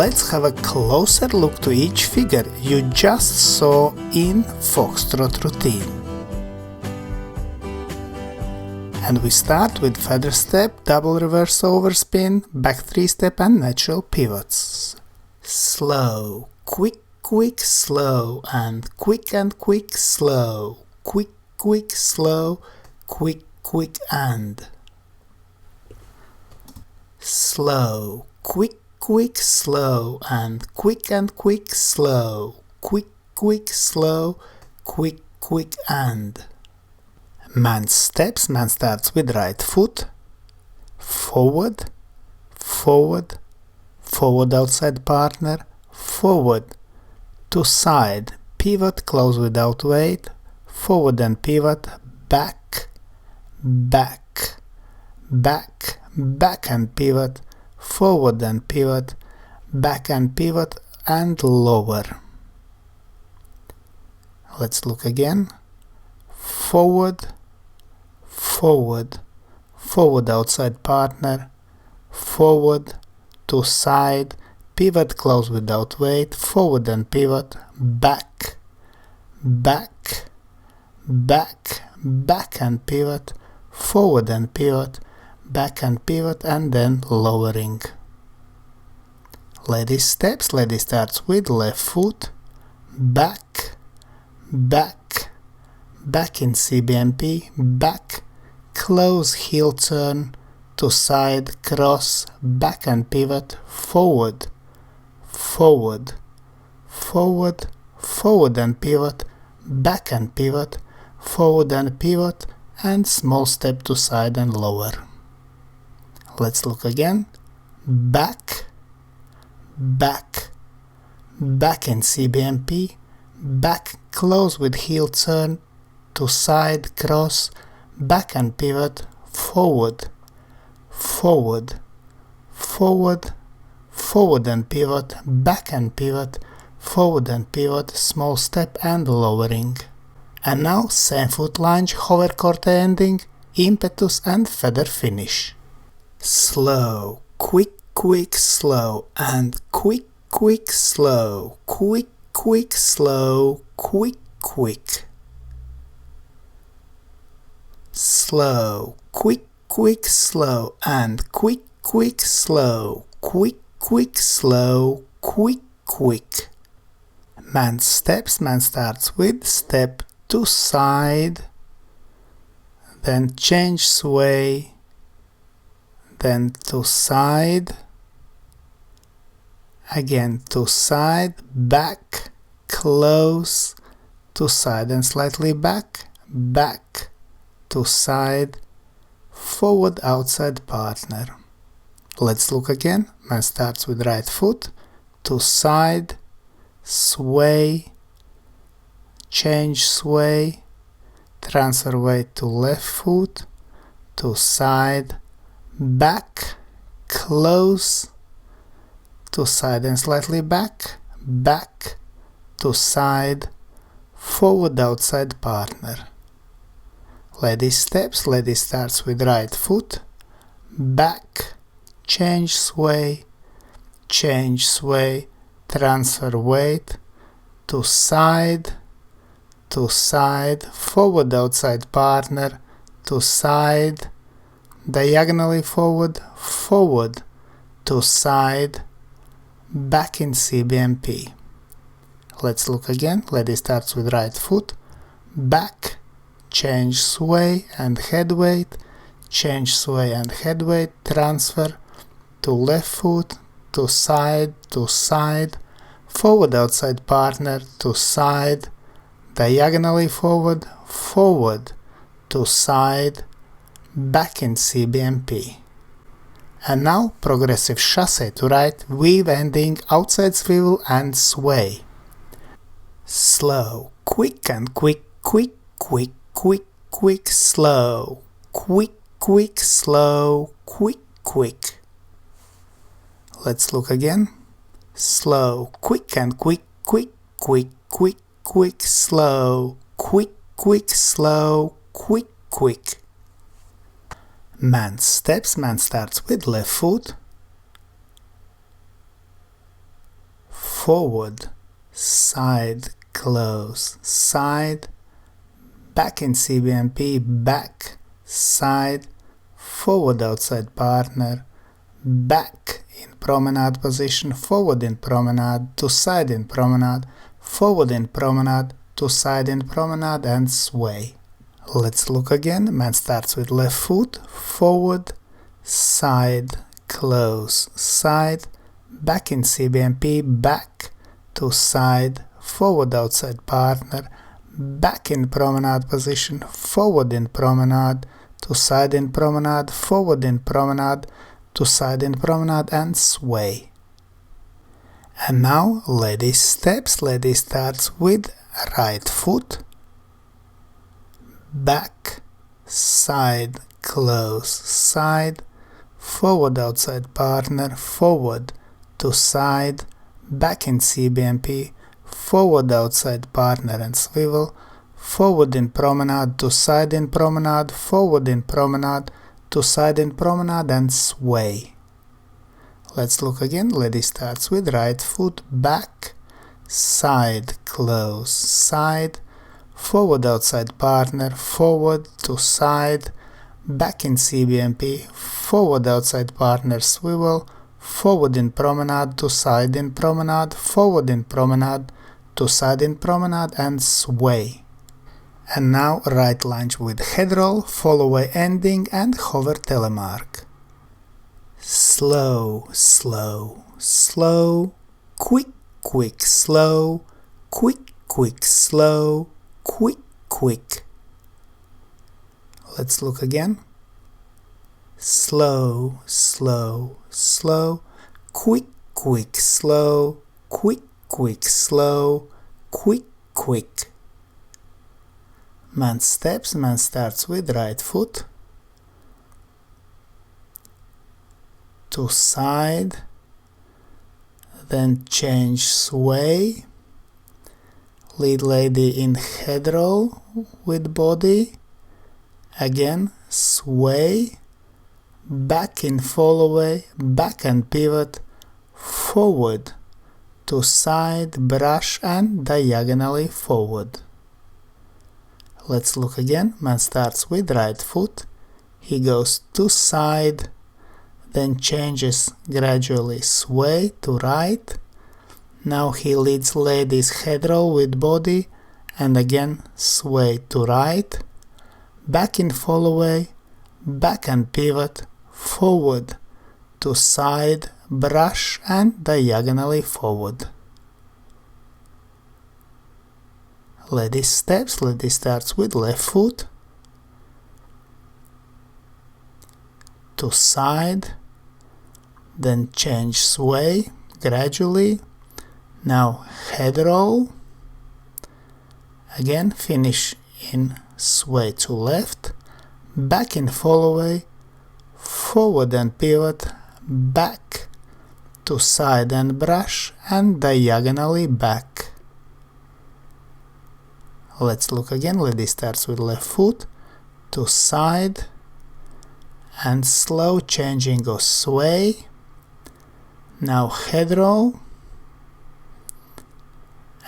Let's have a closer look to each figure you just saw in Foxtrot routine. And we start with feather step, double reverse overspin, back 3-step and natural pivots. Slow, quick, quick, slow, and quick, slow, quick, quick, slow, quick, quick, and slow, quick, quick, slow, and quick, slow, quick, quick, slow, quick, quick, and man steps. Man starts with right foot, forward, forward, forward outside partner, forward, to side, pivot, close without weight, forward and pivot, back, back, back, back and pivot, forward and pivot, back and pivot, and lower. Let's look again. Forward, forward, forward outside partner, forward, to side, pivot, close without weight, forward and pivot, back, back, back, back and pivot, forward and pivot, back and pivot, and then lowering. Lady steps. Lady starts with left foot, back, back, back in CBMP, back, close heel turn, to side, cross, back and pivot, forward, forward, forward, forward and pivot, back and pivot, forward and pivot, and small step to side and lower. Let's look again. Back, back, back in CBMP, back, close with heel turn, to side, cross, back and pivot, forward, forward, forward, forward and pivot, back and pivot, forward and pivot, small step and lowering. And now same foot lunge, hover Corte ending, impetus and feather finish. Slow, quick, quick, slow, and quick, quick, slow, quick, quick, slow, quick, quick. Slow, quick, quick, slow, and quick, quick, slow, quick, quick, slow, quick, quick. Man steps. Man starts with step to side, then change sway, then to side, again to side, back, close, to side and slightly back, back, to side, forward outside partner. Let's look again. Man starts with right foot, to side, sway, change sway, transfer weight to left foot, to side, back, close, to side and slightly back, back, to side, forward outside partner. Lady steps. Lady starts with right foot, back, change sway, transfer weight, to side, forward outside partner, to side, diagonally forward, forward, to side, back in CBMP. Let's look again. Lady starts with right foot, back, change sway and head weight, change sway and head weight, transfer to left foot, to side, forward outside partner, to side, diagonally forward, forward, to side, back in CBMP. And now progressive chasse to right, weave ending, outside swivel and sway. Slow, quick and quick, quick, quick, quick, quick, slow, quick, quick, slow, quick, quick. Let's look again. Slow, quick and quick, quick, quick, quick, quick, slow, quick, quick, slow, quick, quick. Man steps. Man starts with left foot, forward, side, close, side, back in CBMP, back, side, forward outside partner, back in promenade position, forward in promenade, to side in promenade, forward in promenade, to side in promenade, and sway. Let's look again. Man starts with left foot, forward, side, close, side, back in CBMP, back, to side, forward outside partner, back in promenade position, forward in promenade, to side in promenade, forward in promenade, to side in promenade, and sway. And now lady steps. Lady starts with right foot, back, side, close, side, forward outside partner, forward, to side, back in CBMP, forward outside partner and swivel, forward in promenade, to side in promenade, forward in promenade, to side in promenade, and sway. Let's look again. Lady starts with right foot, back, side, close, side, forward outside partner, forward, to side, back in CBMP, forward outside partner, swivel, forward in promenade, to side in promenade, forward in promenade, to side in promenade, and sway. And now right lunge with head roll, Fallaway ending, and hover telemark. Slow, slow, slow, quick, quick, slow, quick, quick, slow, quick, quick. Let's look again. Slow, slow, slow, quick, quick, slow, quick, quick, slow, quick, quick. Man steps. Man starts with right foot, to side, then change sway, lead lady in head roll with body, again sway, back in Fallaway, back and pivot, forward, to side, brush, and diagonally forward. Let's look again. Man starts with right foot, he goes to side, then changes gradually sway to right. Now he leads lady's head roll with body, and again sway to right, back in Fallaway, back and pivot, forward, to side, brush, and diagonally forward. Lady steps. Lady starts with left foot, to side, then change sway gradually. Now head roll, again finish in sway to left, back in Fallaway, forward and pivot, back, to side and brush, and diagonally back. Let's look again. Lady starts with left foot, to side, and slow changing of sway. Now head roll,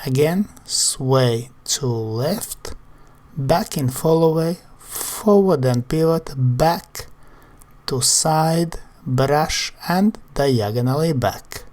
again sway to left, back in Fallaway, forward and pivot, back, to side, brush, and diagonally back.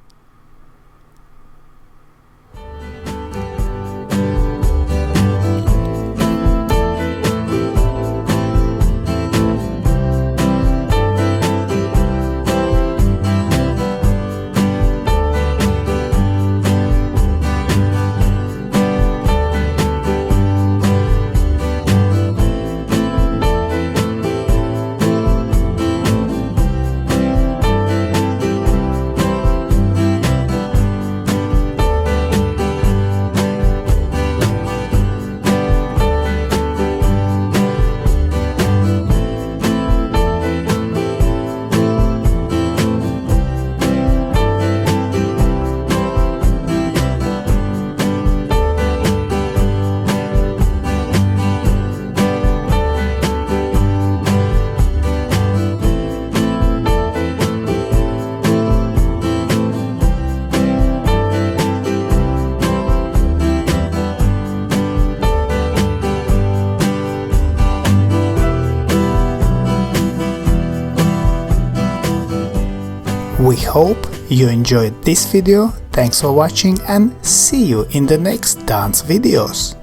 We hope you enjoyed this video, thanks for watching and see you in the next dance videos.